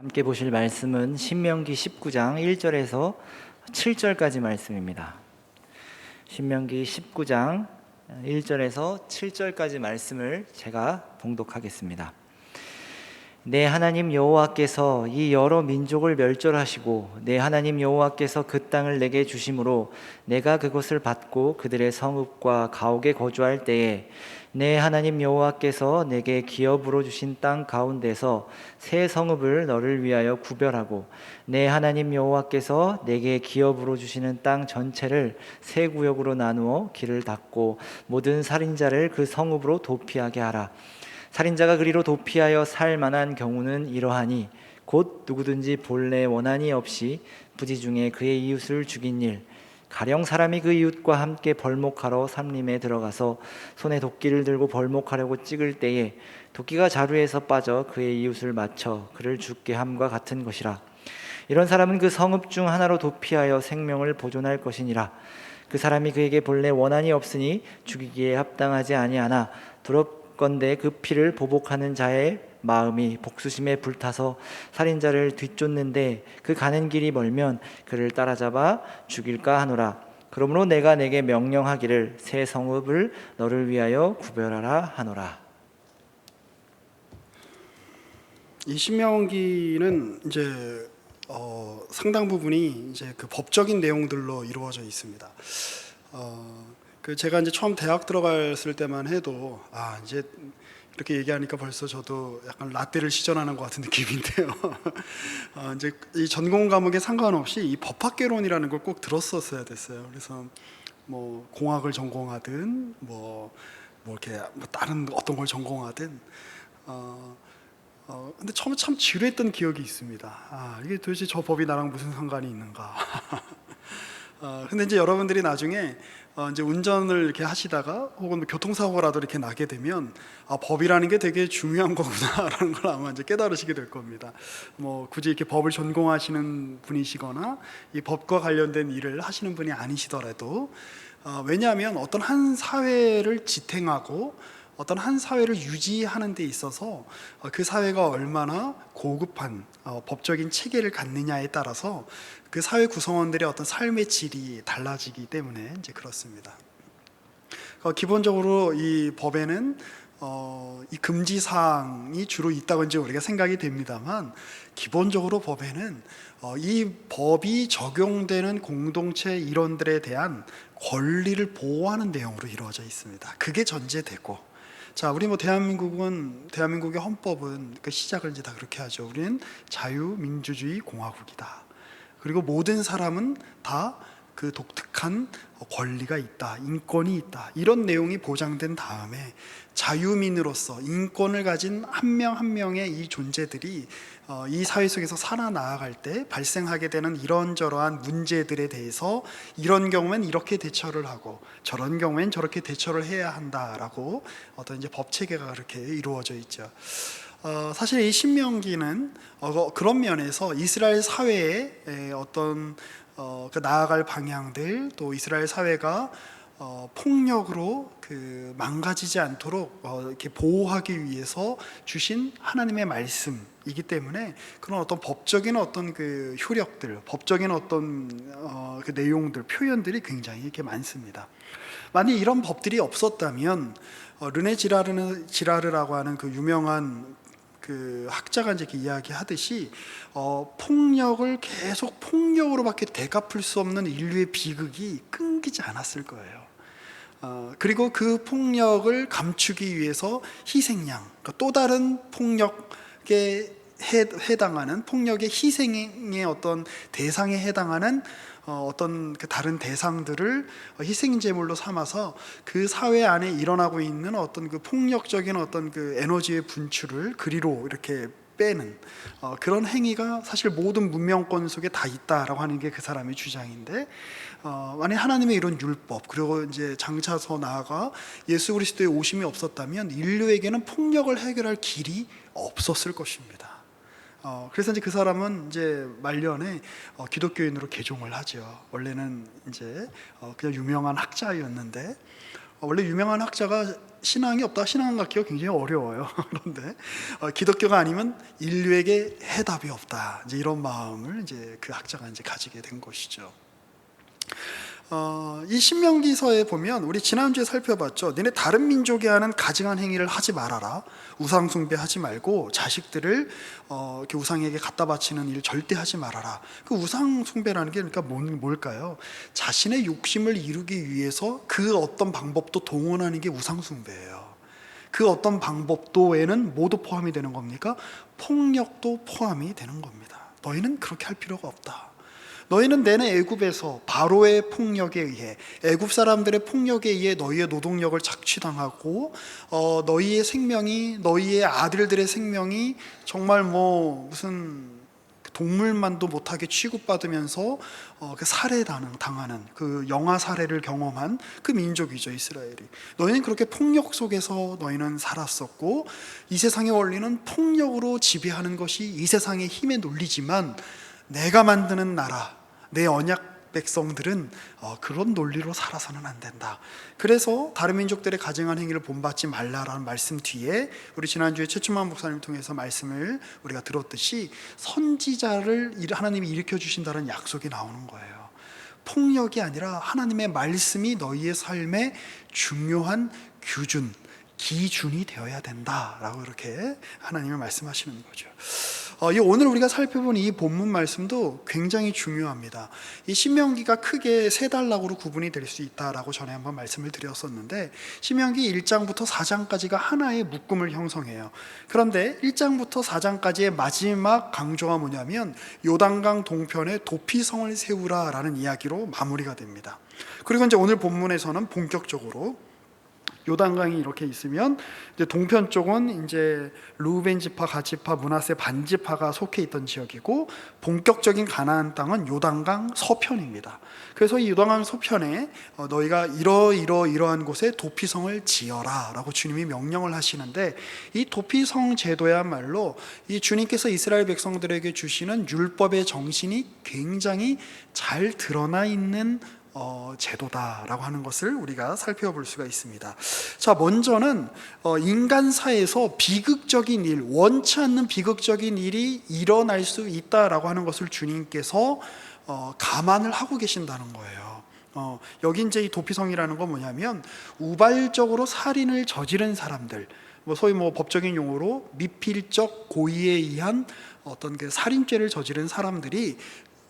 함께 보실 말씀은 신명기 19장 1절에서 7절까지 말씀입니다. 신명기 19장 1절에서 7절까지 말씀을 제가 봉독하겠습니다. 내 하나님 여호와께서 이 여러 민족을 멸절하시고 내 하나님 여호와께서 그 땅을 내게 주심으로 내가 그것을 받고 그들의 성읍과 가옥에 거주할 때에 내 하나님 여호와께서 내게 기업으로 주신 땅 가운데서 새 성읍을 너를 위하여 구별하고 내 하나님 여호와께서 내게 기업으로 주시는 땅 전체를 세 구역으로 나누어 길을 닫고 모든 살인자를 그 성읍으로 도피하게 하라. 살인자가 그리로 도피하여 살 만한 경우는 이러하니 곧 누구든지 본래 원한이 없이 부지 중에 그의 이웃을 죽인 일, 가령 사람이 그 이웃과 함께 벌목하러 삼림에 들어가서 손에 도끼를 들고 벌목하려고 찍을 때에 도끼가 자루에서 빠져 그의 이웃을 맞춰 그를 죽게 함과 같은 것이라. 이런 사람은 그 성읍 중 하나로 도피하여 생명을 보존할 것이니라. 그 사람이 그에게 본래 원한이 없으니 죽이기에 합당하지 아니하나 두렵건대 그 피를 보복하는 자의 마음이 복수심에 불타서 살인자를 뒤쫓는데 그 가는 길이 멀면 그를 따라잡아 죽일까 하노라. 그러므로 내가 내게 명령하기를 새 성읍을 너를 위하여 구별하라 하노라. 이 신명기는 이제 상당 부분이 이제 그 법적인 내용들로 이루어져 있습니다. 제가 이제 처음 대학 들어갔을 때만 해도 이제 이렇게 얘기하니까 벌써 저도 약간 라떼를 시전하는 것 같은 느낌인데요. 이제 이 전공 과목에 상관없이 이 법학개론이라는 걸 꼭 들었었어야 됐어요. 그래서 뭐 공학을 전공하든 이렇게 다른 어떤 걸 전공하든 근데 처음에 참 지루했던 기억이 있습니다. 이게 도대체 저 법이 나랑 무슨 상관이 있는가. 근데 이제 여러분들이 나중에 이제 운전을 이렇게 하시다가 혹은 교통사고라도 이렇게 나게 되면 법이라는 게 되게 중요한 거구나라는 걸 아마 이제 깨달으시게 될 겁니다. 굳이 이렇게 법을 전공하시는 분이시거나 이 법과 관련된 일을 하시는 분이 아니시더라도 왜냐하면 어떤 한 사회를 지탱하고 어떤 한 사회를 유지하는 데 있어서 그 사회가 얼마나 고급한 법적인 체계를 갖느냐에 따라서 그 사회 구성원들의 어떤 삶의 질이 달라지기 때문에 이제 그렇습니다. 기본적으로 이 법에는 이 금지 사항이 주로 있다고 이제 우리가 생각이 됩니다만, 기본적으로 법에는 이 법이 적용되는 공동체 일원들에 대한 권리를 보호하는 내용으로 이루어져 있습니다. 그게 전제되고, 자, 우리 대한민국의 헌법은 그 시작을 이제 다 그렇게 하죠. 우리는 자유민주주의 공화국이다. 그리고 모든 사람은 다 그 독특한 권리가 있다, 인권이 있다, 이런 내용이 보장된 다음에 자유민으로서 인권을 가진 한 명 한 명의 이 존재들이 이 사회 속에서 살아나갈 때 발생하게 되는 이런저러한 문제들에 대해서 이런 경우엔 이렇게 대처를 하고 저런 경우엔 저렇게 대처를 해야 한다라고 어떤 이제 법 체계가 그렇게 이루어져 있죠. 사실 이 신명기는 그런 면에서 이스라엘 사회의 어떤 그 나아갈 방향들, 또 이스라엘 사회가 폭력으로 망가지지 않도록 이렇게 보호하기 위해서 주신 하나님의 말씀이기 때문에 그런 어떤 법적인 어떤 그 효력들, 법적인 어떤 그 내용들, 표현들이 굉장히 이렇게 많습니다. 만약 이런 법들이 없었다면 르네 지라르라고 하는 그 유명한 그 학자가 이제 이야기하듯이 폭력을 계속 폭력으로밖에 되갚을 수 없는 인류의 비극이 끊기지 않았을 거예요. 그리고 그 폭력을 감추기 위해서 희생양, 그러니까 또 다른 폭력에 해당하는 폭력의 희생의 어떤 대상에 해당하는 어떤 그 다른 대상들을 희생제물로 삼아서 그 사회 안에 일어나고 있는 어떤 그 폭력적인 어떤 그 에너지의 분출을 그리로 이렇게 빼는 그런 행위가 사실 모든 문명권 속에 다 있다라고 하는 게 그 사람의 주장인데, 만약 하나님의 이런 율법, 그리고 이제 장차서 나아가 예수 그리스도의 오심이 없었다면 인류에게는 폭력을 해결할 길이 없었을 것입니다. 그래서 이제 그 사람은 이제 말년에 기독교인으로 개종을 하죠. 원래는 이제 그냥 유명한 학자였는데 원래 유명한 학자가 신앙이 없다, 신앙 갖기가 굉장히 어려워요. 그런데 기독교가 아니면 인류에게 해답이 없다. 이제 이런 마음을 이제 그 학자가 이제 가지게 된 것이죠. 이 신명기서에 보면 우리 지난주에 살펴봤죠. 너네 다른 민족이 하는 가증한 행위를 하지 말아라. 우상 숭배하지 말고 자식들을 이렇게 우상에게 갖다 바치는 일을 절대 하지 말아라. 그 우상 숭배라는 게 그러니까 뭘까요? 자신의 욕심을 이루기 위해서 그 어떤 방법도 동원하는 게 우상 숭배예요. 그 어떤 방법도에는 모두 포함이 되는 겁니까? 폭력도 포함이 되는 겁니다. 너희는 그렇게 할 필요가 없다. 너희는 내내 애굽에서 바로의 폭력에 의해, 애굽 사람들의 폭력에 의해 너희의 노동력을 착취당하고 너희의 생명이, 너희의 아들들의 생명이 정말 무슨 동물만도 못하게 취급받으면서 그 살해당하는 그 영아 살해를 경험한 그 민족이죠, 이스라엘이. 너희는 그렇게 폭력 속에서 너희는 살았었고, 이 세상의 원리는 폭력으로 지배하는 것이 이 세상의 힘의 논리지만, 내가 만드는 나라, 내 언약 백성들은 그런 논리로 살아서는 안 된다. 그래서 다른 민족들의 가증한 행위를 본받지 말라라는 말씀 뒤에 우리 지난주에 최춘만 목사님을 통해서 말씀을 우리가 들었듯이 선지자를 하나님이 일으켜 주신다는 약속이 나오는 거예요. 폭력이 아니라 하나님의 말씀이 너희의 삶의 중요한 기준이 되어야 된다라고 이렇게 하나님이 말씀하시는 거죠. 오늘 우리가 살펴본 이 본문 말씀도 굉장히 중요합니다. 이 신명기가 크게 세 단락으로 구분이 될 수 있다라고 전에 한번 말씀을 드렸었는데, 신명기 1장부터 4장까지가 하나의 묶음을 형성해요. 그런데 1장부터 4장까지의 마지막 강조가 뭐냐면 요단강 동편에 도피성을 세우라라는 이야기로 마무리가 됩니다. 그리고 이제 오늘 본문에서는 본격적으로 요단강이 이렇게 있으면 이제 동편 쪽은 이제 르우벤 지파, 갓 지파, 므낫세 반 지파가 속해 있던 지역이고, 본격적인 가나안 땅은 요단강 서편입니다. 그래서 이 요단강 서편에 너희가 이러한 곳에 도피성을 지어라라고 주님이 명령을 하시는데, 이 도피성 제도야말로 이 주님께서 이스라엘 백성들에게 주시는 율법의 정신이 굉장히 잘 드러나 있는 제도다라고 하는 것을 우리가 살펴볼 수가 있습니다. 자, 먼저는 인간사에서 비극적인 일, 원치 않는 비극적인 일이 일어날 수 있다라고 하는 것을 주님께서 감안을 하고 계신다는 거예요. 여기 이제 이 도피성이라는 건 뭐냐면 우발적으로 살인을 저지른 사람들, 소위 법적인 용어로 미필적 고의에 의한 어떤 그 살인죄를 저지른 사람들이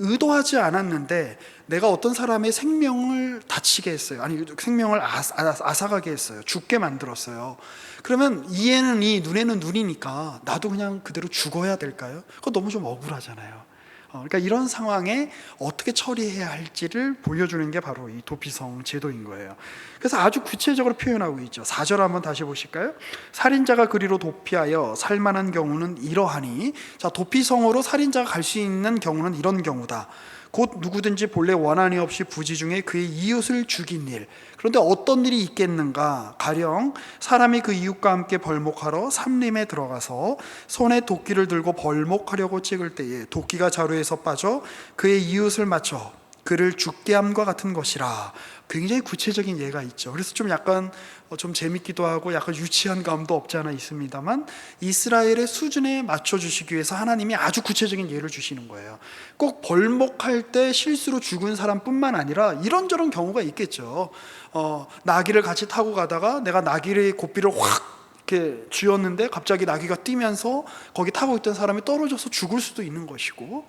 의도하지 않았는데 내가 어떤 사람의 생명을 다치게 했어요. 아니, 생명을 앗아가게 했어요. 죽게 만들었어요. 그러면 이에는 이, 눈에는 눈이니까 나도 그냥 그대로 죽어야 될까요? 그거 너무 좀 억울하잖아요. 그러니까 이런 상황에 어떻게 처리해야 할지를 보여주는 게 바로 이 도피성 제도인 거예요. 그래서 아주 구체적으로 표현하고 있죠. 4절 한번 다시 보실까요? 살인자가 그리로 도피하여 살만한 경우는 이러하니, 자, 도피성으로 살인자가 갈 수 있는 경우는 이런 경우다. 곧 누구든지 본래 원한이 없이 부지 중에 그의 이웃을 죽인 일. 그런데 어떤 일이 있겠는가? 가령 사람이 그 이웃과 함께 벌목하러 삼림에 들어가서 손에 도끼를 들고 벌목하려고 찍을 때에 도끼가 자루에서 빠져 그의 이웃을 맞춰 그를 죽게 함과 같은 것이라. 굉장히 구체적인 예가 있죠. 그래서 좀 약간 좀 재밌기도 하고 약간 유치한 감도 없지 않아 있습니다만, 이스라엘의 수준에 맞춰주시기 위해서 하나님이 아주 구체적인 예를 주시는 거예요. 꼭 벌목할 때 실수로 죽은 사람뿐만 아니라 이런저런 경우가 있겠죠. 나귀를 같이 타고 가다가 내가 나귀의 고삐를 확 이렇게 쥐었는데 갑자기 나귀가 뛰면서 거기 타고 있던 사람이 떨어져서 죽을 수도 있는 것이고,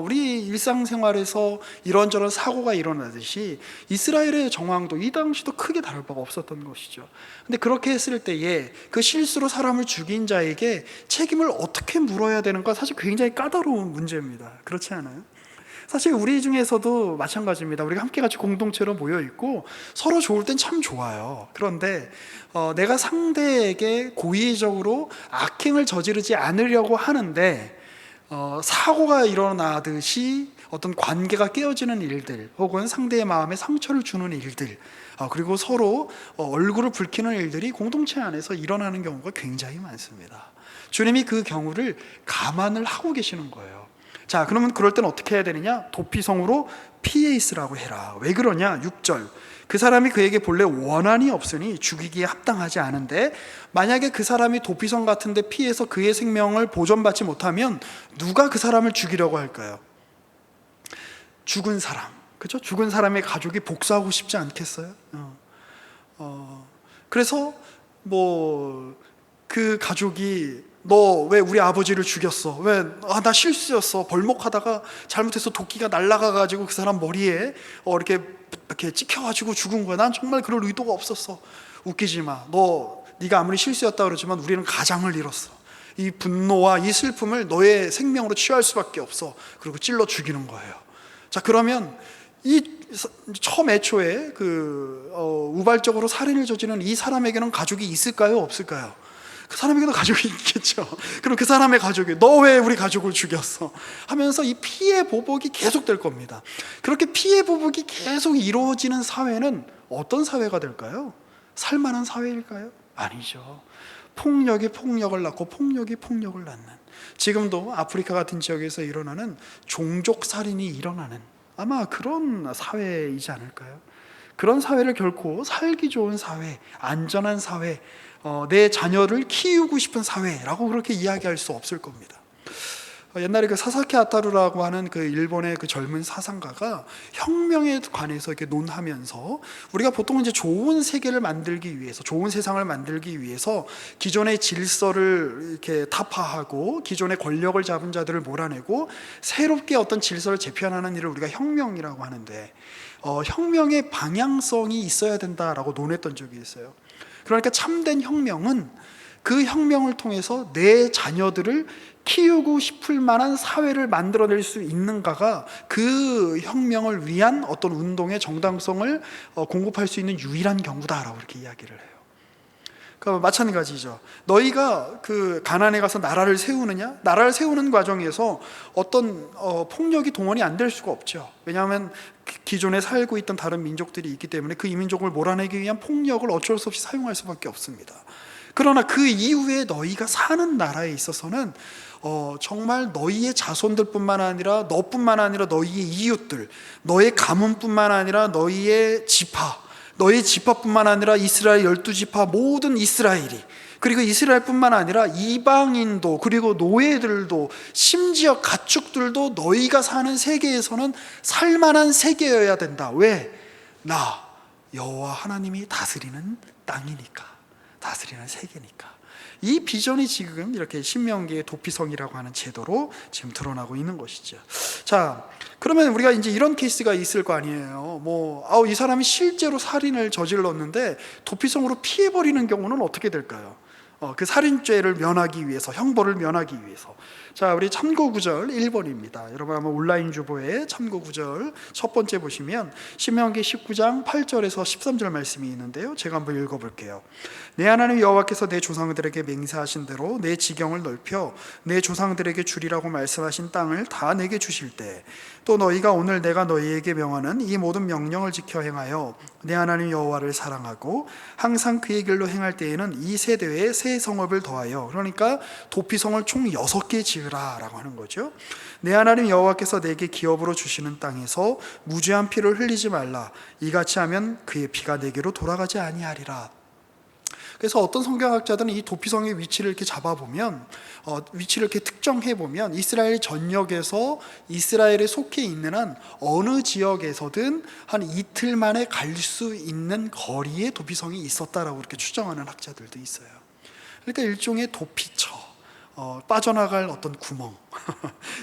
우리 일상생활에서 이런저런 사고가 일어나듯이 이스라엘의 정황도 이 당시도 크게 다를 바가 없었던 것이죠. 근데 그렇게 했을 때에 그 실수로 사람을 죽인 자에게 책임을 어떻게 물어야 되는가, 사실 굉장히 까다로운 문제입니다. 그렇지 않아요? 사실 우리 중에서도 마찬가지입니다. 우리가 함께 같이 공동체로 모여 있고 서로 좋을 땐 참 좋아요. 그런데 내가 상대에게 고의적으로 악행을 저지르지 않으려고 하는데 사고가 일어나듯이 어떤 관계가 깨어지는 일들, 혹은 상대의 마음에 상처를 주는 일들, 그리고 서로 얼굴을 붉히는 일들이 공동체 안에서 일어나는 경우가 굉장히 많습니다. 주님이 그 경우를 감안을 하고 계시는 거예요. 자, 그러면 그럴 때는 어떻게 해야 되느냐? 도피성으로 피해 있으라고 해라. 왜 그러냐? 6절. 그 사람이 그에게 본래 원한이 없으니 죽이기에 합당하지 않은데 만약에 그 사람이 도피성 같은 데 피해서 그의 생명을 보존받지 못하면 누가 그 사람을 죽이려고 할까요? 죽은 사람. 그죠? 죽은 사람의 가족이 복수하고 싶지 않겠어요? 그래서 뭐 그 가족이 너 왜 우리 아버지를 죽였어? 왜? 나 실수였어. 벌목하다가 잘못해서 도끼가 날아가가지고 그 사람 머리에 이렇게 찍혀가지고 죽은 거야. 난 정말 그럴 의도가 없었어. 웃기지 마. 네가 아무리 실수였다 그러지만 우리는 가장을 잃었어. 이 분노와 이 슬픔을 너의 생명으로 취할 수밖에 없어. 그리고 찔러 죽이는 거예요. 자, 그러면 이 처음 애초에 우발적으로 살인을 저지른 이 사람에게는 가족이 있을까요? 없을까요? 그 사람에게도 가족이 있겠죠. 그럼 그 사람의 가족이 너 왜 우리 가족을 죽였어? 하면서 이 피해 보복이 계속될 겁니다. 그렇게 피해 보복이 계속 이루어지는 사회는 어떤 사회가 될까요? 살만한 사회일까요? 아니죠. 폭력이 폭력을 낳고 폭력이 폭력을 낳는, 지금도 아프리카 같은 지역에서 일어나는 종족 살인이 일어나는 아마 그런 사회이지 않을까요? 그런 사회를 결코 살기 좋은 사회, 안전한 사회, 내 자녀를 키우고 싶은 사회라고 그렇게 이야기할 수 없을 겁니다. 옛날에 그 사사키 아타루라고 하는 그 일본의 그 젊은 사상가가 혁명에 관해서 이렇게 논하면서 우리가 보통 이제 좋은 세계를 만들기 위해서, 좋은 세상을 만들기 위해서 기존의 질서를 이렇게 타파하고 기존의 권력을 잡은 자들을 몰아내고 새롭게 어떤 질서를 재편하는 일을 우리가 혁명이라고 하는데, 혁명의 방향성이 있어야 된다라고 논했던 적이 있어요. 그러니까 참된 혁명은 그 혁명을 통해서 내 자녀들을 키우고 싶을 만한 사회를 만들어낼 수 있는가가 그 혁명을 위한 어떤 운동의 정당성을 공급할 수 있는 유일한 경우다라고 이렇게 이야기를 해요. 그러니까 마찬가지죠. 너희가 그 가나안에 가서 나라를 세우느냐? 나라를 세우는 과정에서 어떤 폭력이 동원이 안 될 수가 없죠. 왜냐하면 기존에 살고 있던 다른 민족들이 있기 때문에 그 이민족을 몰아내기 위한 폭력을 어쩔 수 없이 사용할 수밖에 없습니다. 그러나 그 이후에 너희가 사는 나라에 있어서는 정말 너희의 자손들뿐만 아니라 너뿐만 아니라 너희의 이웃들, 너의 가문뿐만 아니라 너희의 지파, 너희 지파뿐만 아니라 이스라엘 12지파 모든 이스라엘이, 그리고 이스라엘뿐만 아니라 이방인도, 그리고 노예들도, 심지어 가축들도 너희가 사는 세계에서는 살만한 세계여야 된다. 왜? 나 여호와 하나님이 다스리는 땅이니까, 다스리는 세계니까. 이 비전이 지금 이렇게 신명기의 도피성이라고 하는 제도로 지금 드러나고 있는 것이죠. 자, 그러면 우리가 이제 이런 케이스가 있을 거 아니에요. 이 사람이 실제로 살인을 저질렀는데 도피성으로 피해버리는 경우는 어떻게 될까요? 그 살인죄를 면하기 위해서, 형벌을 면하기 위해서. 자, 우리 참고 구절 1번입니다. 여러분 아마 온라인 주보에 참고 구절 첫 번째 보시면 신명기 19장 8절에서 13절 말씀이 있는데요. 제가 한번 읽어볼게요. 내 하나님 여호와께서 내 조상들에게 맹세하신 대로 내 지경을 넓혀 내 조상들에게 주리라고 말씀하신 땅을 다 내게 주실 때, 또 너희가 오늘 내가 너희에게 명하는 이 모든 명령을 지켜 행하여 내 하나님 여호와를 사랑하고 항상 그의 길로 행할 때에는 이 세대에 새 성읍을 더하여, 그러니까 도피성을 총 6개 지으라 라고 하는 거죠. 내 하나님 여호와께서 내게 기업으로 주시는 땅에서 무죄한 피를 흘리지 말라. 이같이 하면 그의 피가 내게로 돌아가지 아니하리라. 그래서 어떤 성경학자들은 이 도피성의 위치를 이렇게 잡아보면, 위치를 이렇게 특정해보면 이스라엘 전역에서 이스라엘에 속해 있는 한 어느 지역에서든 한 이틀 만에 갈 수 있는 거리에 도피성이 있었다라고 이렇게 추정하는 학자들도 있어요. 그러니까 일종의 도피처, 빠져나갈 어떤 구멍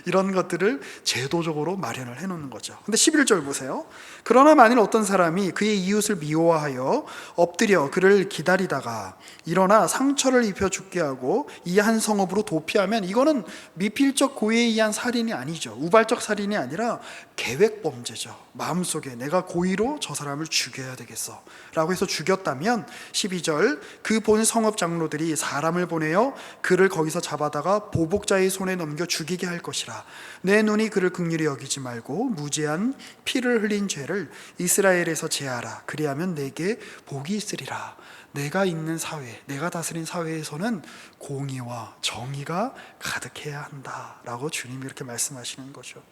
이런 것들을 제도적으로 마련을 해놓는 거죠. 근데 11절 보세요. 그러나 만일 어떤 사람이 그의 이웃을 미워하여 엎드려 그를 기다리다가 일어나 상처를 입혀 죽게 하고 이 한 성읍으로 도피하면, 이거는 미필적 고의에 의한 살인이 아니죠. 우발적 살인이 아니라 계획 범죄죠. 마음속에 내가 고의로 저 사람을 죽여야 되겠어 라고 해서 죽였다면, 12절 그 본 성읍 장로들이 사람을 보내어 그를 거기서 잡아다가 보복자의 손에 넘겨 죽이게 할 것이라. 내 눈이 그를 긍휼히 여기지 말고 무죄한 피를 흘린 죄를 이스라엘에서 제하라. 그리하면 내게 복이 있으리라. 내가 있는 사회, 내가 다스린 사회에서는 공의와 정의가 가득해야 한다라고 주님이 이렇게 말씀하시는 거죠.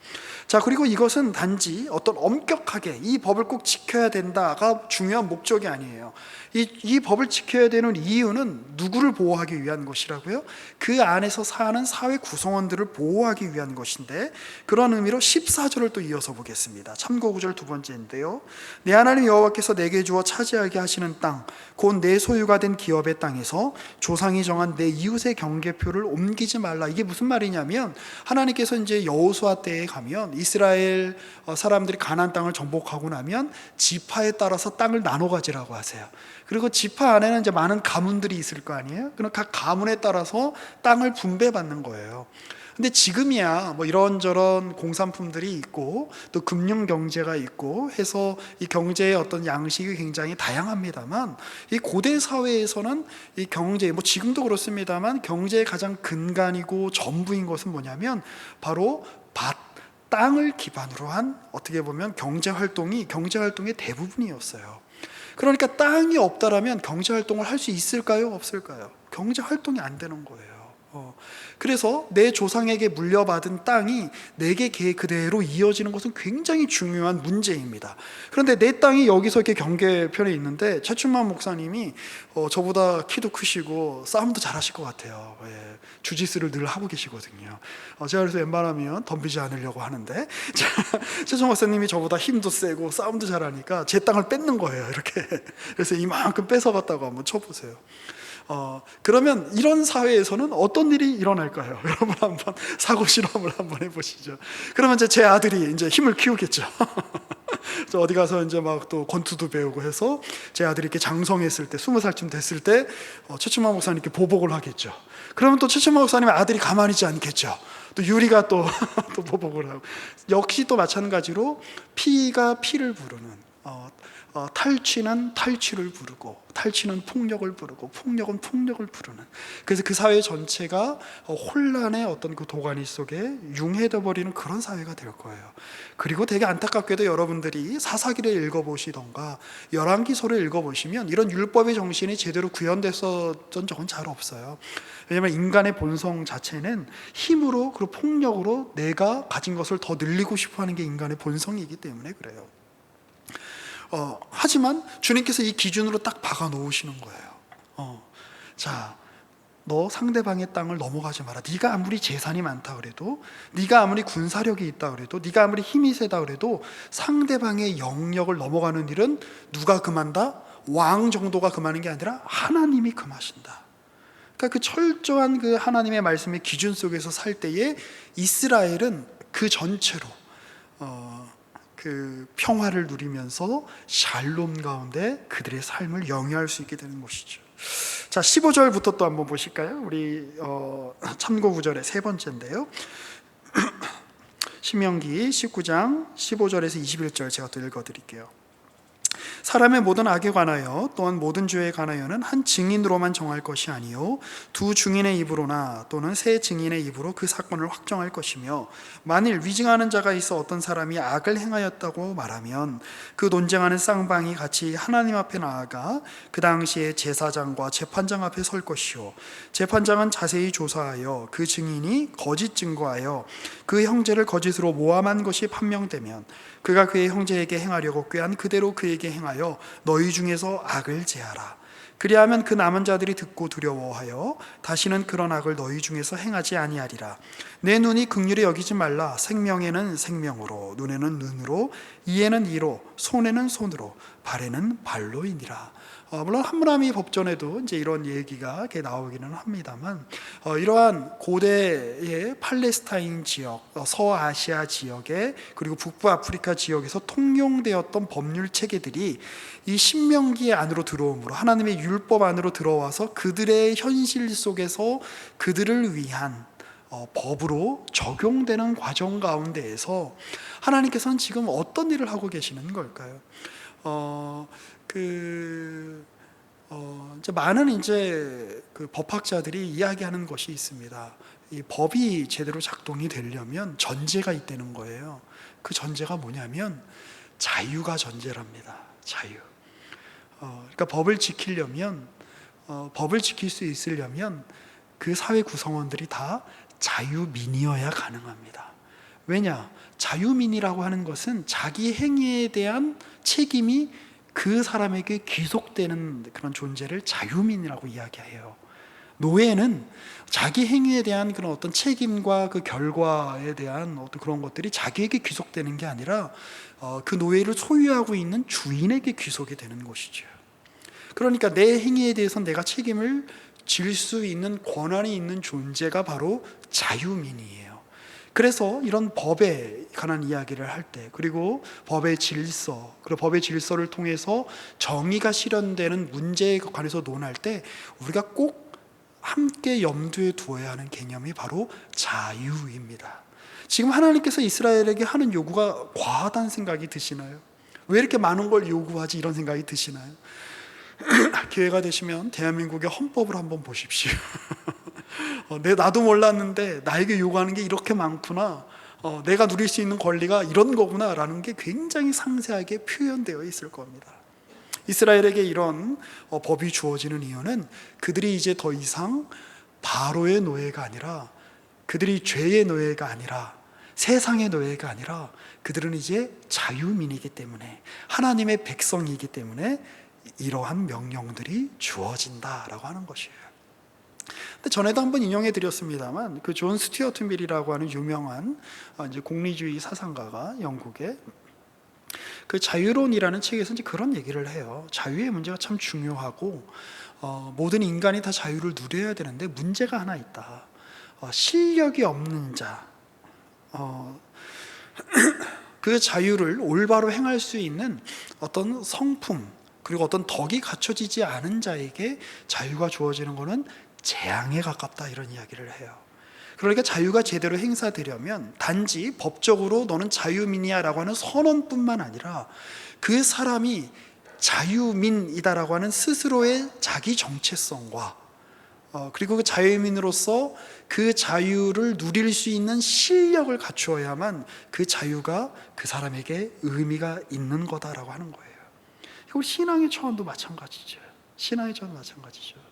자, 그리고 이것은 단지 어떤 엄격하게 이 법을 꼭 지켜야 된다가 중요한 목적이 아니에요. 이 법을 지켜야 되는 이유는 누구를 보호하기 위한 것이라고요? 그 안에서 사는 사회 구성원들을 보호하기 위한 것인데, 그런 의미로 14절을 또 이어서 보겠습니다. 참고 구절 두 번째인데요. 내 하나님 여호와께서 내게 주어 차지하게 하시는 땅, 곧 내 소유가 된 기업의 땅에서 조상이 정한 내 이웃의 경계표를 옮기지 말라. 이게 무슨 말이냐면, 하나님께서 이제 여호수아 때에 가면 이스라엘 사람들이 가나안 땅을 정복하고 나면 지파에 따라서 땅을 나눠 가지라고 하세요. 그리고 지파 안에는 이제 많은 가문들이 있을 거 아니에요. 그럼 각 가문에 따라서 땅을 분배받는 거예요. 근데 지금이야 뭐 이런저런 공산품들이 있고 또 금융 경제가 있고 해서 이 경제의 어떤 양식이 굉장히 다양합니다만, 이 고대 사회에서는 이 경제, 뭐 지금도 그렇습니다만, 경제의 가장 근간이고 전부인 것은 뭐냐면 바로 밭, 땅을 기반으로 한, 어떻게 보면 경제 활동의 대부분이었어요. 그러니까 땅이 없다라면 경제 활동을 할 수 있을까요? 없을까요? 경제 활동이 안 되는 거예요. 그래서 내 조상에게 물려받은 땅이 내게 그대로 이어지는 것은 굉장히 중요한 문제입니다. 그런데 내 땅이 여기서 이렇게 경계편에 있는데, 최춘만 목사님이 저보다 키도 크시고 싸움도 잘하실 것 같아요. 예, 주짓수를 늘 하고 계시거든요. 제가 그래서 웬만하면 덤비지 않으려고 하는데, 최춘만 목사님이 저보다 힘도 세고 싸움도 잘하니까 제 땅을 뺏는 거예요, 이렇게. 그래서 이만큼 뺏어갔다고 한번 쳐보세요. 그러면 이런 사회에서는 어떤 일이 일어날까요? 여러분 한번 사고 실험을 한번 해보시죠. 그러면 이제 제 아들이 이제 힘을 키우겠죠. 어디 가서 이제 막 또 권투도 배우고 해서 제 아들이 이렇게 장성했을 때, 20살쯤 됐을 때 최춘만 목사님께 보복을 하겠죠. 그러면 또 최춘만 목사님의 아들이 가만히 있지 않겠죠. 또 유리가 또 보복을 하고, 역시 또 마찬가지로 피가 피를 부르는, 탈취는 탈취를 부르고, 탈취는 폭력을 부르고, 폭력은 폭력을 부르는, 그래서 그 사회 전체가 혼란의 어떤 그 도가니 속에 융해져 버리는 그런 사회가 될 거예요. 그리고 되게 안타깝게도 여러분들이 사사기를 읽어보시던가 열왕기서를 읽어보시면 이런 율법의 정신이 제대로 구현됐었던 적은 잘 없어요. 왜냐하면 인간의 본성 자체는 힘으로 그리고 폭력으로 내가 가진 것을 더 늘리고 싶어하는 게 인간의 본성이기 때문에 그래요. 하지만 주님께서 이 기준으로 딱 박아 놓으시는 거예요. 자, 너 상대방의 땅을 넘어가지 마라. 네가 아무리 재산이 많다 그래도, 네가 아무리 군사력이 있다 그래도, 네가 아무리 힘이 세다 그래도 상대방의 영역을 넘어가는 일은 누가 금한다? 왕 정도가 금하는 게 아니라 하나님이 금하신다. 그러니까 그 철저한 그 하나님의 말씀의 기준 속에서 살 때에 이스라엘은 그 전체로 그 평화를 누리면서 샬롬 가운데 그들의 삶을 영위할 수 있게 되는 것이죠. 자, 15절부터 또 한번 보실까요? 우리 참고 구절의 세 번째인데요. 신명기 19장 15절에서 21절 제가 또 읽어드릴게요. 사람의 모든 악에 관하여 또한 모든 죄에 관하여는 한 증인으로만 정할 것이 아니요 두 증인의 입으로나 또는 세 증인의 입으로 그 사건을 확정할 것이며, 만일 위증하는 자가 있어 어떤 사람이 악을 행하였다고 말하면 그 논쟁하는 쌍방이 같이 하나님 앞에 나아가 그 당시에 제사장과 재판장 앞에 설 것이요 재판장은 자세히 조사하여 그 증인이 거짓 증거하여 그 형제를 거짓으로 모함한 것이 판명되면 그가 그의 형제에게 행하려고 꾀한 그대로 그에게 행하여 너희 중에서 악을 제하라. 그리하면 그 남은 자들이 듣고 두려워하여 다시는 그런 악을 너희 중에서 행하지 아니하리라. 내 눈이 긍휼히 여기지 말라. 생명에는 생명으로, 눈에는 눈으로, 이에는 이로, 손에는 손으로, 발에는 발로이니라. 물론 함무라비 법전에도 이제 이런 얘기가 이렇게 나오기는 합니다만, 이러한 고대의 팔레스타인 지역, 서아시아 지역에, 그리고 북부 아프리카 지역에서 통용되었던 법률 체계들이 이 신명기 안으로 들어옴으로, 하나님의 율법 안으로 들어와서 그들의 현실 속에서 그들을 위한 법으로 적용되는 과정 가운데에서 하나님께서는 지금 어떤 일을 하고 계시는 걸까요? 이제 많은 이제 그 법학자들이 이야기하는 것이 있습니다. 이 법이 제대로 작동이 되려면 전제가 있다는 거예요. 그 전제가 뭐냐면 자유가 전제랍니다. 자유. 그러니까 법을 지키려면 법을 지킬 수 있으려면 그 사회 구성원들이 다 자유민이어야 가능합니다. 왜냐? 자유민이라고 하는 것은 자기 행위에 대한 책임이 그 사람에게 귀속되는 그런 존재를 자유민이라고 이야기해요. 노예는 자기 행위에 대한 그런 어떤 책임과 그 결과에 대한 어떤 그런 것들이 자기에게 귀속되는 게 아니라 그 노예를 소유하고 있는 주인에게 귀속이 되는 것이죠. 그러니까 내 행위에 대해서 내가 책임을 질 수 있는 권한이 있는 존재가 바로 자유민이에요. 그래서 이런 법에 관한 이야기를 할 때, 그리고 법의 질서, 그리고 법의 질서를 통해서 정의가 실현되는 문제에 관해서 논할 때 우리가 꼭 함께 염두에 두어야 하는 개념이 바로 자유입니다. 지금 하나님께서 이스라엘에게 하는 요구가 과하다는 생각이 드시나요? 왜 이렇게 많은 걸 요구하지? 이런 생각이 드시나요? 기회가 되시면 대한민국의 헌법을 한번 보십시오. 나도 몰랐는데 나에게 요구하는 게 이렇게 많구나, 내가 누릴 수 있는 권리가 이런 거구나 라는 게 굉장히 상세하게 표현되어 있을 겁니다. 이스라엘에게 이런 법이 주어지는 이유는 그들이 이제 더 이상 바로의 노예가 아니라, 그들이 죄의 노예가 아니라, 세상의 노예가 아니라 그들은 이제 자유민이기 때문에, 하나님의 백성이기 때문에 이러한 명령들이 주어진다라고 하는 것이에요. 근데 전에도 한번 인용해 드렸습니다만, 그 존 스튜어트 밀이라고 하는 유명한 이제 공리주의 사상가가 영국의 그 자유론이라는 책에서 이제 그런 얘기를 해요. 자유의 문제가 참 중요하고 모든 인간이 다 자유를 누려야 되는데 문제가 하나 있다. 실력이 없는 자, 그 자유를 올바로 행할 수 있는 어떤 성품, 그리고 어떤 덕이 갖춰지지 않은 자에게 자유가 주어지는 것은 재앙에 가깝다, 이런 이야기를 해요. 그러니까 자유가 제대로 행사되려면 단지 법적으로 너는 자유민이야 라고 하는 선언뿐만 아니라 그 사람이 자유민이다라고 하는 스스로의 자기 정체성과 그리고 그 자유민으로서 그 자유를 누릴 수 있는 실력을 갖추어야만 그 자유가 그 사람에게 의미가 있는 거다라고 하는 거예요. 이거 신앙의 차원도 마찬가지죠. 신앙의 차원도 마찬가지죠.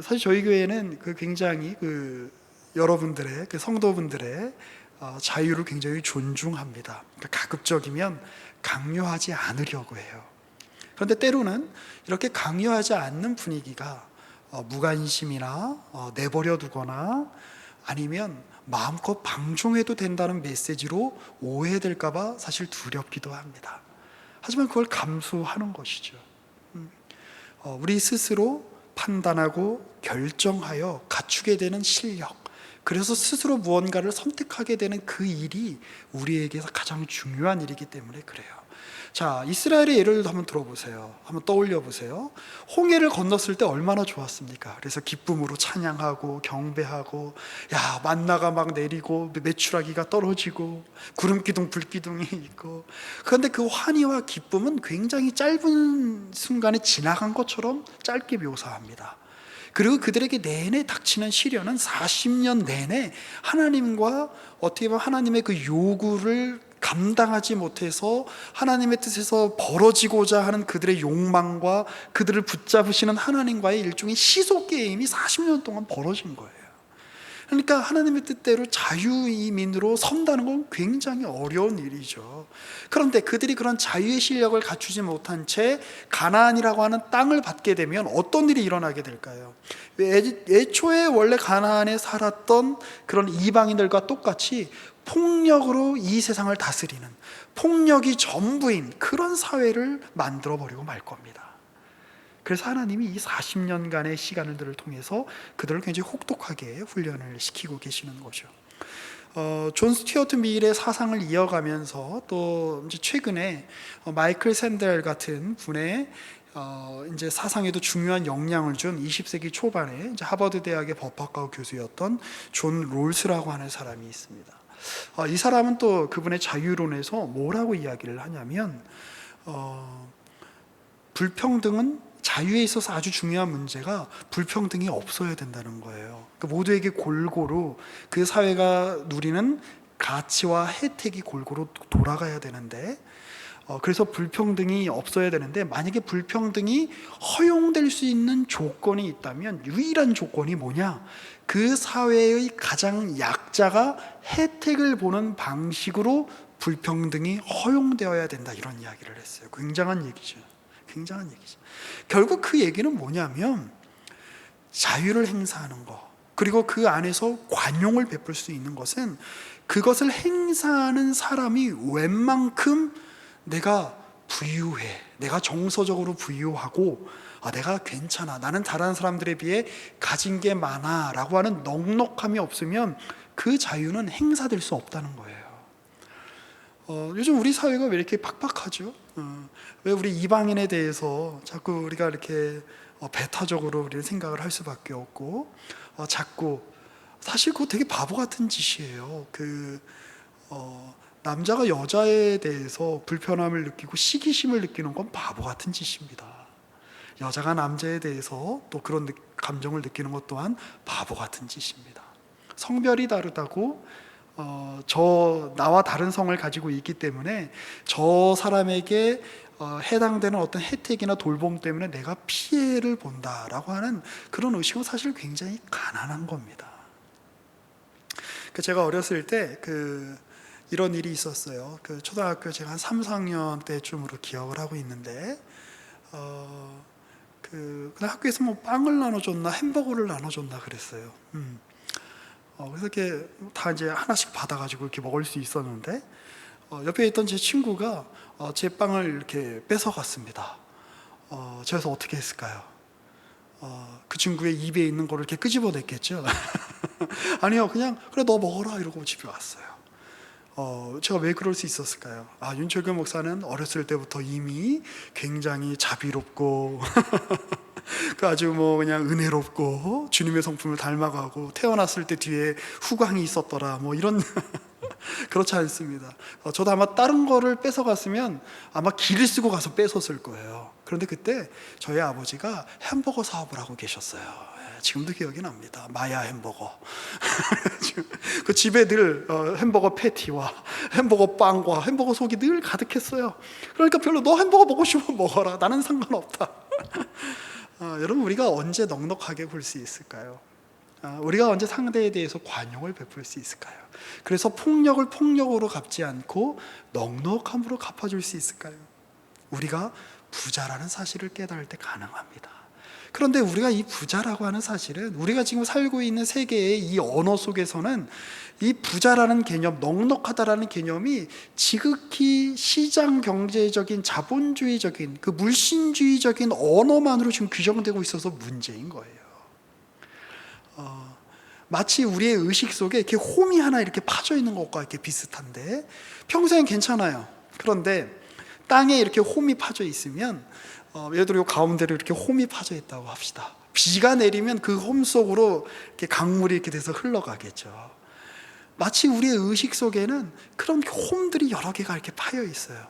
사실 저희 교회는 굉장히 여러분들의 성도분들의 자유를 굉장히 존중합니다. 그러니까 가급적이면 강요하지 않으려고 해요. 그런데 때로는 이렇게 강요하지 않는 분위기가 무관심이나 내버려 두거나 아니면 마음껏 방종해도 된다는 메시지로 오해될까봐 사실 두렵기도 합니다. 하지만 그걸 감수하는 것이죠. 우리 스스로 판단하고 결정하여 갖추게 되는 실력, 그래서 스스로 무언가를 선택하게 되는 그 일이 우리에게서 가장 중요한 일이기 때문에 그래요. 자, 이스라엘의 예를 한번 들어보세요. 한번 떠올려 보세요. 홍해를 건넜을 때 얼마나 좋았습니까? 그래서 기쁨으로 찬양하고 경배하고, 야, 만나가 막 내리고 메추라기가 떨어지고 구름기둥 불기둥이 있고. 그런데 그 환희와 기쁨은 굉장히 짧은 순간에 지나간 것처럼 짧게 묘사합니다. 그리고 그들에게 내내 닥치는 시련은 40년 내내 하나님과 어떻게 보면 하나님의 그 요구를 감당하지 못해서 하나님의 뜻에서 벌어지고자 하는 그들의 욕망과 그들을 붙잡으시는 하나님과의 일종의 시소 게임이 40년 동안 벌어진 거예요. 그러니까 하나님의 뜻대로 자유민으로 선다는 건 굉장히 어려운 일이죠. 그런데 그들이 그런 자유의 실력을 갖추지 못한 채 가나안이라고 하는 땅을 받게 되면 어떤 일이 일어나게 될까요? 애초에 원래 가나안에 살았던 그런 이방인들과 똑같이 폭력으로 이 세상을 다스리는, 폭력이 전부인 그런 사회를 만들어버리고 말 겁니다. 그래서 하나님이 이 40년간의 시간들을 통해서 그들을 굉장히 혹독하게 훈련을 시키고 계시는 거죠. 존 스튜어트 밀의 사상을 이어가면서 또 이제 최근에 마이클 샌델 같은 분의 이제 사상에도 중요한 영향을 준 20세기 초반에 이제 하버드 대학의 법학과 교수였던 존 롤스라고 하는 사람이 있습니다. 이 사람은 또 그분의 자유론에서 뭐라고 이야기를 하냐면, 불평등은 자유에 있어서 아주 중요한 문제가 불평등이 없어야 된다는 거예요. 그러니까 모두에게 골고루 그 사회가 누리는 가치와 혜택이 골고루 돌아가야 되는데, 그래서 불평등이 없어야 되는데, 만약에 불평등이 허용될 수 있는 조건이 있다면 유일한 조건이 뭐냐? 그 사회의 가장 약자가 혜택을 보는 방식으로 불평등이 허용되어야 된다, 이런 이야기를 했어요. 굉장한 얘기죠. 굉장한 얘기죠. 결국 그 얘기는 뭐냐면 자유를 행사하는 것, 그리고 그 안에서 관용을 베풀 수 있는 것은 그것을 행사하는 사람이 웬만큼 내가 부유해, 내가 정서적으로 부유하고, 내가 괜찮아, 나는 다른 사람들에 비해 가진 게 많아 라고 하는 넉넉함이 없으면 그 자유는 행사될 수 없다는 거예요. 요즘 우리 사회가 왜 이렇게 팍팍하죠? 왜 우리 이방인에 대해서 자꾸 우리가 이렇게 배타적으로 우리는 생각을 할 수밖에 없고, 자꾸, 사실 그거 되게 바보 같은 짓이에요. 남자가 여자에 대해서 불편함을 느끼고 시기심을 느끼는 건 바보 같은 짓입니다. 여자가 남자에 대해서 또 그런 감정을 느끼는 것 또한 바보 같은 짓입니다. 성별이 다르다고 나와 다른 성을 가지고 있기 때문에 저 사람에게 해당되는 어떤 혜택이나 돌봄 때문에 내가 피해를 본다라고 하는 그런 의식은 사실 굉장히 가난한 겁니다. 제가 어렸을 때 이런 일이 있었어요. 초등학교 제가 한 3, 4학년 때쯤으로 기억을 하고 있는데, 그냥 학교에서 뭐 빵을 나눠줬나 햄버거를 나눠줬나 그랬어요. 그래서 이렇게 다 이제 하나씩 받아가지고 이렇게 먹을 수 있었는데, 옆에 있던 제 친구가 제 빵을 이렇게 뺏어갔습니다. 그래서 어떻게 했을까요? 그 친구의 입에 있는 거를 이렇게 끄집어냈겠죠. 아니요, 그냥 그래 너 먹어라 이러고 집에 왔어요. 제가 왜 그럴 수 있었을까요? 윤철교 목사는 어렸을 때부터 이미 굉장히 자비롭고 아주 뭐 그냥 은혜롭고 주님의 성품을 닮아가고 태어났을 때 뒤에 후광이 있었더라, 뭐 이런 그렇지 않습니다. 저도 아마 다른 거를 뺏어갔으면 아마 길을 쓰고 가서 뺏었을 거예요. 그런데 그때 저희 아버지가 햄버거 사업을 하고 계셨어요. 지금도 기억이 납니다. 마야 햄버거. 그 집에 늘 햄버거 패티와 햄버거 빵과 햄버거 속이 늘 가득했어요. 그러니까 별로 너 햄버거 먹고 싶으면 먹어라, 나는 상관없다. 여러분, 우리가 언제 넉넉하게 볼 수 있을까요? 우리가 언제 상대에 대해서 관용을 베풀 수 있을까요? 그래서 폭력을 폭력으로 갚지 않고 넉넉함으로 갚아줄 수 있을까요? 우리가 부자라는 사실을 깨달을 때 가능합니다. 그런데 우리가 이 부자라고 하는 사실은, 우리가 지금 살고 있는 세계의 이 언어 속에서는 이 부자라는 개념, 넉넉하다라는 개념이 지극히 시장 경제적인 자본주의적인 물신주의적인 언어만으로 지금 규정되고 있어서 문제인 거예요. 마치 우리의 의식 속에 이렇게 홈이 하나 이렇게 파져 있는 것과 이렇게 비슷한데, 평소엔 괜찮아요. 그런데 땅에 이렇게 홈이 파져 있으면, 예를 들어 가운데로 이렇게 홈이 파져 있다고 합시다. 비가 내리면 그 홈 속으로 이렇게 강물이 이렇게 돼서 흘러가겠죠. 마치 우리의 의식 속에는 그런 홈들이 여러 개가 이렇게 파여 있어요.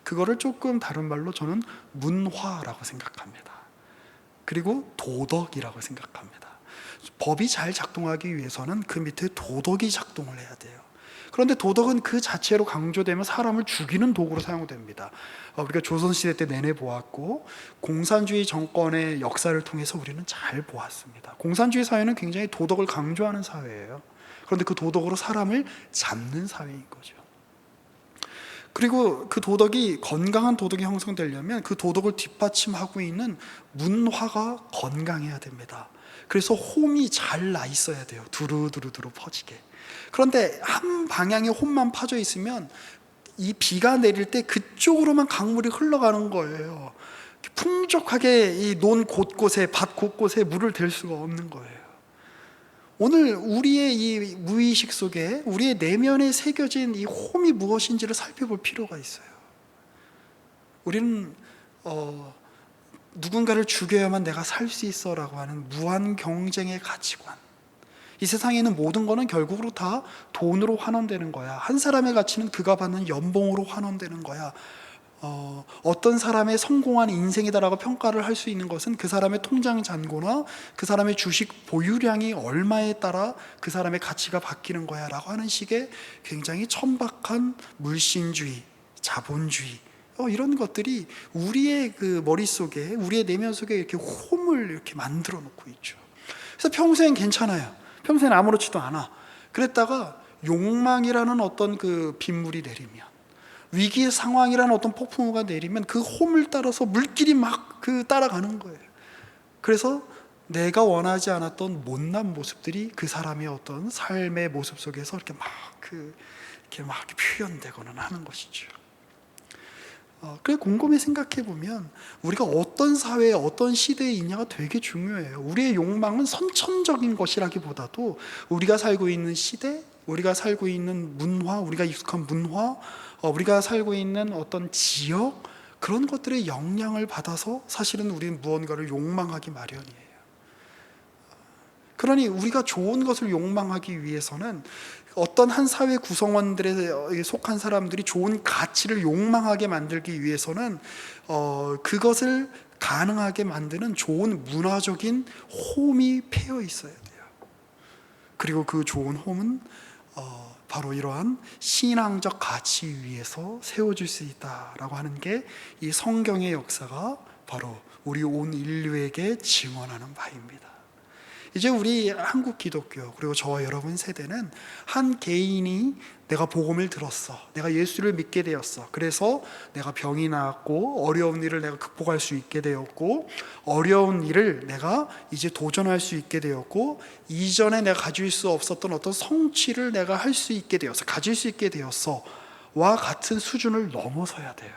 그거를 조금 다른 말로 저는 문화라고 생각합니다. 그리고 도덕이라고 생각합니다. 법이 잘 작동하기 위해서는 그 밑에 도덕이 작동을 해야 돼요. 그런데 도덕은 그 자체로 강조되면 사람을 죽이는 도구로 사용됩니다. 우리가 조선시대 때 내내 보았고, 공산주의 정권의 역사를 통해서 우리는 잘 보았습니다. 공산주의 사회는 굉장히 도덕을 강조하는 사회예요. 그런데 그 도덕으로 사람을 잡는 사회인 거죠. 그리고 그 도덕이, 건강한 도덕이 형성되려면 그 도덕을 뒷받침하고 있는 문화가 건강해야 됩니다. 그래서 홈이 잘 나 있어야 돼요. 두루두루두루 퍼지게. 그런데 한 방향에 홈만 파져 있으면 이 비가 내릴 때 그쪽으로만 강물이 흘러가는 거예요. 풍족하게 이 논 곳곳에, 밭 곳곳에 물을 댈 수가 없는 거예요. 오늘 우리의 이 무의식 속에, 우리의 내면에 새겨진 이 홈이 무엇인지를 살펴볼 필요가 있어요. 우리는 누군가를 죽여야만 내가 살 수 있어 라고 하는 무한 경쟁의 가치관, 이 세상에 있는 모든 거는 결국으로 다 돈으로 환원되는 거야. 한 사람의 가치는 그가 받는 연봉으로 환원되는 거야. 어떤 사람의 성공한 인생이다라고 평가를 할 수 있는 것은 그 사람의 통장 잔고나 그 사람의 주식 보유량이 얼마에 따라 그 사람의 가치가 바뀌는 거야 라고 하는 식의 굉장히 천박한 물신주의, 자본주의, 이런 것들이 우리의 그 머릿속에, 우리의 내면 속에 이렇게 홈을 이렇게 만들어 놓고 있죠. 그래서 평생 괜찮아요. 평생 아무렇지도 않아. 그랬다가 욕망이라는 어떤 그 빗물이 내리면, 위기의 상황이라는 어떤 폭풍우가 내리면 그 홈을 따라서 물길이 막 그 따라가는 거예요. 그래서 내가 원하지 않았던 못난 모습들이 그 사람의 어떤 삶의 모습 속에서 이렇게 막 표현되고는 하는 것이죠. 그래 곰곰이 생각해 보면 우리가 어떤 사회에 어떤 시대에 있냐가 되게 중요해요. 우리의 욕망은 선천적인 것이라기보다도 우리가 살고 있는 시대, 우리가 살고 있는 문화, 우리가 익숙한 문화, 우리가 살고 있는 어떤 지역, 그런 것들의 영향을 받아서 사실은 우리는 무언가를 욕망하기 마련이에요. 그러니 우리가 좋은 것을 욕망하기 위해서는 어떤 한 사회 구성원들에 속한 사람들이 좋은 가치를 욕망하게 만들기 위해서는 그것을 가능하게 만드는 좋은 문화적인 홈이 패여 있어야 돼요. 그리고 그 좋은 홈은 바로 이러한 신앙적 가치 위에서 세워질 수 있다라고 하는 게 이 성경의 역사가 바로 우리 온 인류에게 증언하는 바입니다. 이제 우리 한국 기독교, 그리고 저와 여러분 세대는 한 개인이 내가 복음을 들었어, 내가 예수를 믿게 되었어, 그래서 내가 병이 나았고 어려운 일을 내가 극복할 수 있게 되었고, 어려운 일을 내가 이제 도전할 수 있게 되었고, 이전에 내가 가질 수 없었던 어떤 성취를 내가 할 수 있게 되었어, 가질 수 있게 되었어 와 같은 수준을 넘어서야 돼요.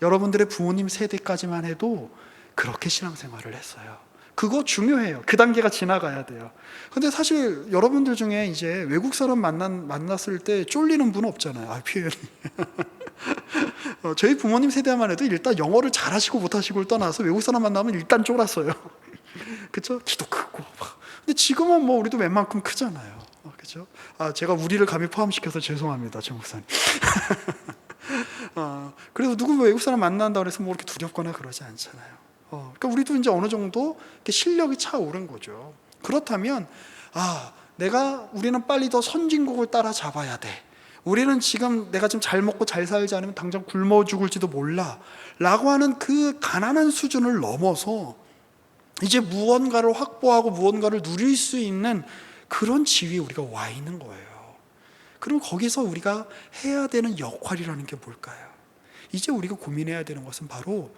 여러분들의 부모님 세대까지만 해도 그렇게 신앙생활을 했어요. 그거 중요해요. 그 단계가 지나가야 돼요. 근데 사실 여러분들 중에 이제 외국 사람 만났을 때 쫄리는 분 없잖아요. 표현이. 저희 부모님 세대만 해도 일단 영어를 잘하시고 못하시고를 떠나서 외국 사람 만나면 일단 쫄았어요. 그렇죠? 키도 크고. 근데 지금은 뭐 우리도 웬만큼 크잖아요. 그렇죠? 제가 우리를 감히 포함시켜서 죄송합니다, 정 목사님. 그래서 누구 외국 사람 만난다고 해서 뭐 이렇게 두렵거나 그러지 않잖아요. 그러니까 우리도 이제 어느 정도 실력이 차오른 거죠. 그렇다면 우리는 빨리 더 선진국을 따라잡아야 돼. 우리는 지금 내가 지금 잘 먹고 잘 살지 않으면 당장 굶어 죽을지도 몰라 라고 하는 그 가난한 수준을 넘어서 이제 무언가를 확보하고 무언가를 누릴 수 있는 그런 지위에 우리가 와 있는 거예요. 그럼 거기서 우리가 해야 되는 역할이라는 게 뭘까요? 이제 우리가 고민해야 되는 것은 바로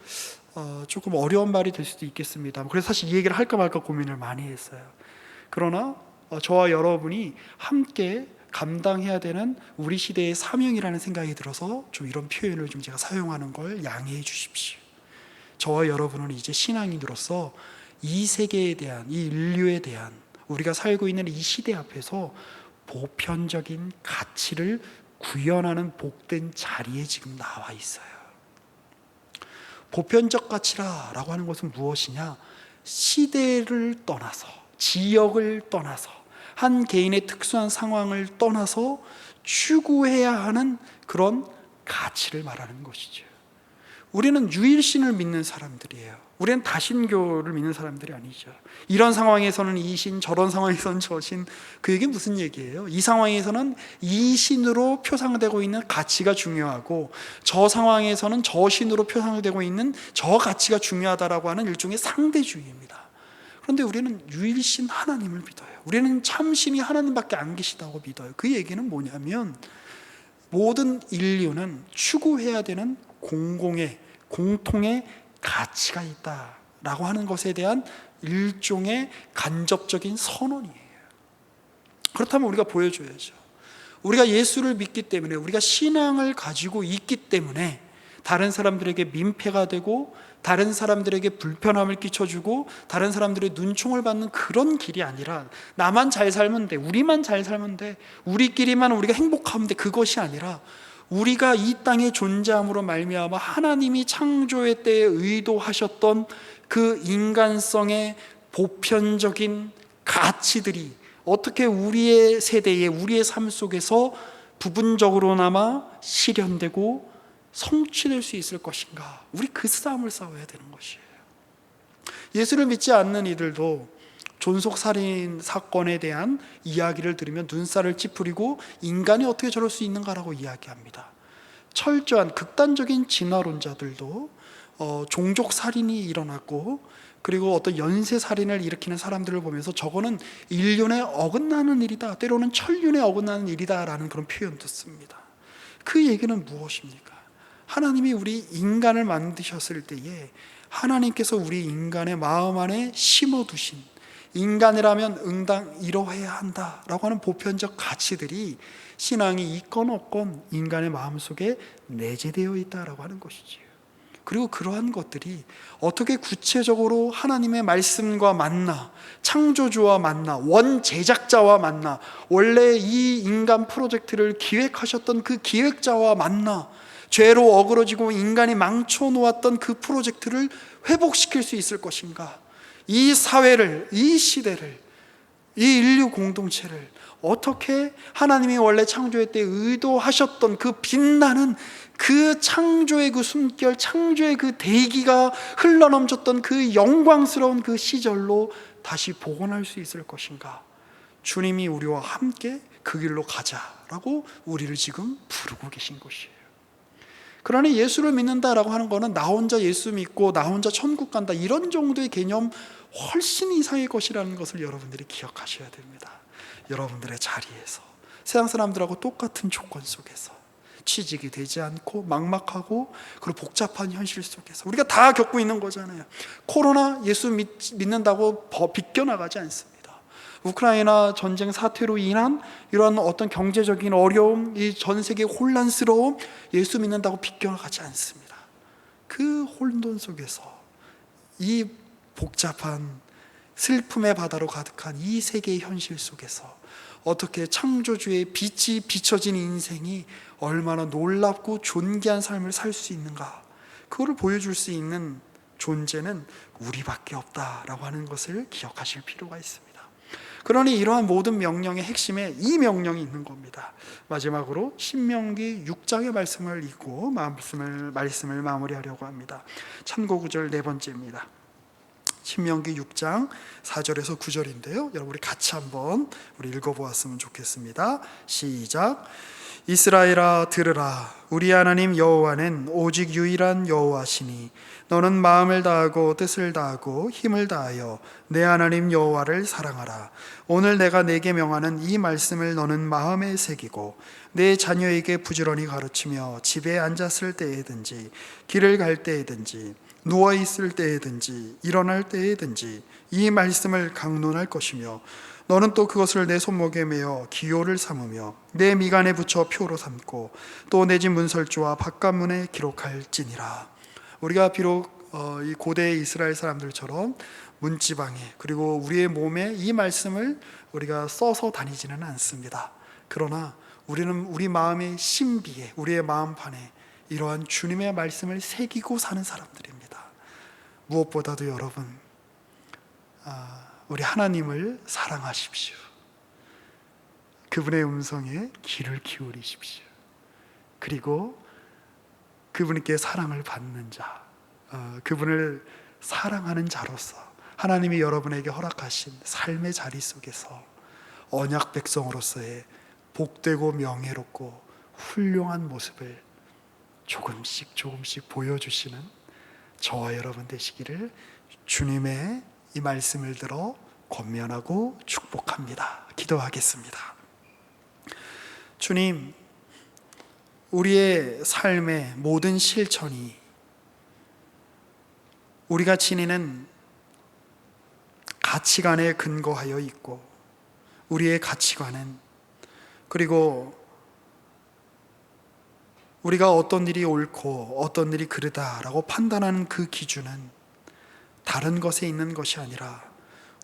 조금 어려운 말이 될 수도 있겠습니다. 그래서 사실 이 얘기를 할까 말까 고민을 많이 했어요. 그러나 저와 여러분이 함께 감당해야 되는 우리 시대의 사명이라는 생각이 들어서 좀 이런 표현을 좀 제가 사용하는 걸 양해해 주십시오. 저와 여러분은 이제 신앙인으로서 이 세계에 대한, 이 인류에 대한, 우리가 살고 있는 이 시대 앞에서 보편적인 가치를 구현하는 복된 자리에 지금 나와 있어요. 보편적 가치라고 하는 것은 무엇이냐? 시대를 떠나서, 지역을 떠나서, 한 개인의 특수한 상황을 떠나서 추구해야 하는 그런 가치를 말하는 것이죠. 우리는 유일신을 믿는 사람들이에요. 우리는 다신교를 믿는 사람들이 아니죠. 이런 상황에서는 이 신, 저런 상황에서는 저 신, 그게 무슨 얘기예요? 이 상황에서는 이 신으로 표상되고 있는 가치가 중요하고, 저 상황에서는 저 신으로 표상되고 있는 저 가치가 중요하다라고 하는 일종의 상대주의입니다. 그런데 우리는 유일신 하나님을 믿어요. 우리는 참신이 하나님밖에 안 계시다고 믿어요. 그 얘기는 뭐냐면 모든 인류는 추구해야 되는 공통의 가치가 있다라고 하는 것에 대한 일종의 간접적인 선언이에요. 그렇다면 우리가 보여줘야죠. 우리가 예수를 믿기 때문에, 우리가 신앙을 가지고 있기 때문에 다른 사람들에게 민폐가 되고 다른 사람들에게 불편함을 끼쳐주고 다른 사람들의 눈총을 받는 그런 길이 아니라, 나만 잘 살면 돼, 우리만 잘 살면 돼, 우리끼리만 우리가 행복하면 돼, 그것이 아니라 우리가 이 땅에 존재함으로 말미암아 하나님이 창조의 때에 의도하셨던 그 인간성의 보편적인 가치들이 어떻게 우리의 세대에, 우리의 삶 속에서 부분적으로나마 실현되고 성취될 수 있을 것인가? 우리 그 싸움을 싸워야 되는 것이에요. 예수를 믿지 않는 이들도 존속살인 사건에 대한 이야기를 들으면 눈살을 찌푸리고 인간이 어떻게 저럴 수 있는가라고 이야기합니다. 철저한 극단적인 진화론자들도 종족 살인이 일어났고, 그리고 어떤 연쇄 살인을 일으키는 사람들을 보면서 저거는 인륜에 어긋나는 일이다, 때로는 천륜에 어긋나는 일이다라는 그런 표현도 씁니다. 그 얘기는 무엇입니까? 하나님이 우리 인간을 만드셨을 때에 하나님께서 우리 인간의 마음 안에 심어두신, 인간이라면 응당 이러해야 한다라고 하는 보편적 가치들이 신앙이 있건 없건 인간의 마음속에 내재되어 있다라고 하는 것이지요. 그리고 그러한 것들이 어떻게 구체적으로 하나님의 말씀과 만나, 창조주와 만나, 원제작자와 만나, 원래 이 인간 프로젝트를 기획하셨던 그 기획자와 만나, 죄로 어그러지고 인간이 망쳐놓았던 그 프로젝트를 회복시킬 수 있을 것인가? 이 사회를, 이 시대를, 이 인류 공동체를 어떻게 하나님이 원래 창조할 때 의도하셨던 그 빛나는 그 창조의 그 숨결, 창조의 그 대기가 흘러넘쳤던 그 영광스러운 그 시절로 다시 복원할 수 있을 것인가? 주님이 우리와 함께 그 길로 가자라고 우리를 지금 부르고 계신 것이에요. 그러니 예수를 믿는다라고 하는 거는 나 혼자 예수 믿고 나 혼자 천국 간다, 이런 정도의 개념 훨씬 이상의 것이라는 것을 여러분들이 기억하셔야 됩니다. 여러분들의 자리에서, 세상 사람들하고 똑같은 조건 속에서, 취직이 되지 않고 막막하고 그리고 복잡한 현실 속에서 우리가 다 겪고 있는 거잖아요. 코로나 예수 믿는다고 비껴나가지 않습니다. 우크라이나 전쟁 사태로 인한 이런 어떤 경제적인 어려움, 이 전 세계 혼란스러움, 예수 믿는다고 비껴나가지 않습니다. 그 혼돈 속에서, 이 복잡한 슬픔의 바다로 가득한 이 세계의 현실 속에서 어떻게 창조주의 빛이 비춰진 인생이 얼마나 놀랍고 존귀한 삶을 살 수 있는가, 그거를 보여줄 수 있는 존재는 우리밖에 없다라고 하는 것을 기억하실 필요가 있습니다. 그러니 이러한 모든 명령의 핵심에 이 명령이 있는 겁니다. 마지막으로 신명기 6장의 말씀을 읽고 말씀을 마무리하려고 합니다. 참고 구절 네 번째입니다. 신명기 6장 4절에서 9절인데요. 여러분 우리 같이 한번 읽어보았으면 좋겠습니다. 시작. 이스라엘아 들으라. 우리 하나님 여호와는 오직 유일한 여호와시니 너는 마음을 다하고 뜻을 다하고 힘을 다하여 내 하나님 여호와를 사랑하라. 오늘 내가 내게 명하는 이 말씀을 너는 마음에 새기고 내 자녀에게 부지런히 가르치며 집에 앉았을 때에든지 길을 갈 때에든지 누워있을 때에든지 일어날 때에든지 이 말씀을 강론할 것이며 너는 또 그것을 내 손목에 매어 기호를 삼으며 내 미간에 붙여 표로 삼고 또 내 집 문설주와 바깥문에 기록할지니라. 우리가 비록 이 고대 이스라엘 사람들처럼 문지방에 그리고 우리의 몸에 이 말씀을 우리가 써서 다니지는 않습니다. 그러나 우리는 우리 마음의 신비에, 우리의 마음판에 이러한 주님의 말씀을 새기고 사는 사람들입니다. 무엇보다도 여러분, 우리 하나님을 사랑하십시오. 그분의 음성에 귀를 기울이십시오. 그리고 그분께 사랑을 받는 자, 그분을 사랑하는 자로서 하나님이 여러분에게 허락하신 삶의 자리 속에서 언약 백성으로서의 복되고 명예롭고 훌륭한 모습을 조금씩 보여주시는 저와 여러분 되시기를 주님의 이 말씀을 들어 권면하고 축복합니다. 기도하겠습니다. 주님, 우리의 삶의 모든 실천이 우리가 지니는 가치관에 근거하여 있고, 우리의 가치관은, 그리고 우리가 어떤 일이 옳고 어떤 일이 그르다라고 판단하는 그 기준은 다른 것에 있는 것이 아니라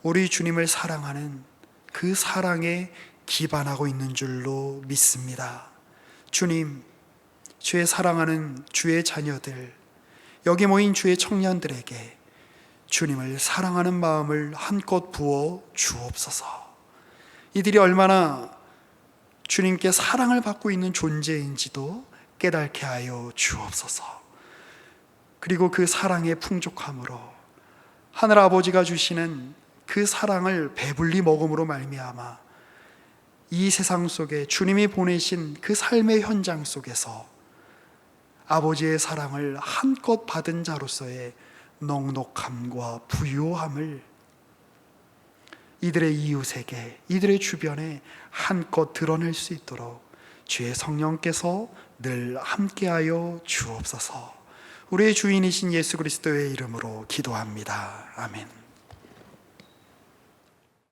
우리 주님을 사랑하는 그 사랑에 기반하고 있는 줄로 믿습니다. 주님, 주의 사랑하는 주의 자녀들, 여기 모인 주의 청년들에게 주님을 사랑하는 마음을 한껏 부어 주옵소서. 이들이 얼마나 주님께 사랑을 받고 있는 존재인지도 깨닫게 하여 주옵소서. 그리고 그 사랑의 풍족함으로 하늘 아버지가 주시는 그 사랑을 배불리 먹음으로 말미암아 이 세상 속에 주님이 보내신 그 삶의 현장 속에서 아버지의 사랑을 한껏 받은 자로서의 넉넉함과 부유함을 이들의 이웃에게, 이들의 주변에 한껏 드러낼 수 있도록 주의 성령께서 늘 함께하여 주옵소서. 우리의 주인이신 예수 그리스도의 이름으로 기도합니다. 아멘.